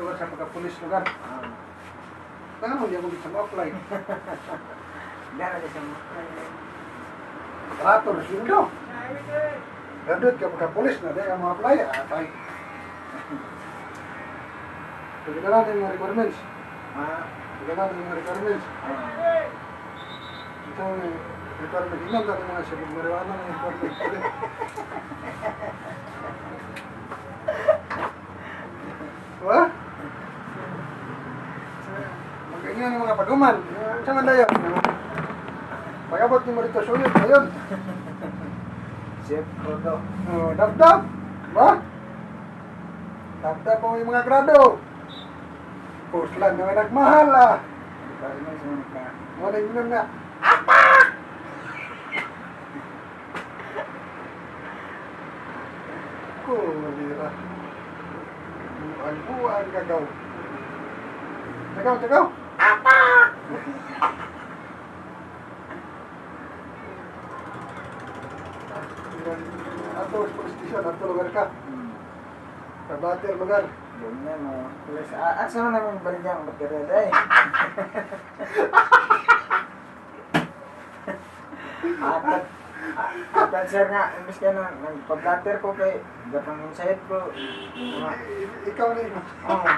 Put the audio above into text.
lugar sa pagka-pulis lugar. Tangan mo, hindi ako dito ma-apply. Dara di sa mo. Rato na sundo. Graduate ka pagka-pulis na, di ka ma-apply. Atay. Pagka natin yung mga requirements. Pagka natin yung mga requirements. Ito yung requirements. Ilan natin mga siya. Mariwana ng requirements. Wah? Magkainan ng mga paguman. Sa man dayon. Pag-abot ni Marito Suyot, ayun. Chef Rodo. Dab-dab. Ba? Dab-dab mo yung mga grado. Puslan na may nagmahal ah. Para mo sumunod ka. Wala yung na. Kulira. Buwan gagaw. Tagaw, tagaw. Ato, police station, ato lugar ka. Sa bater lugar. Doon na mo. Pulis. Asa na naman balik ang baterya day. Atat. Atat sir nga. Imbis ka na nagpa-blatter ko kay. Gatang sahit ko. Ikaw na yun. Oo.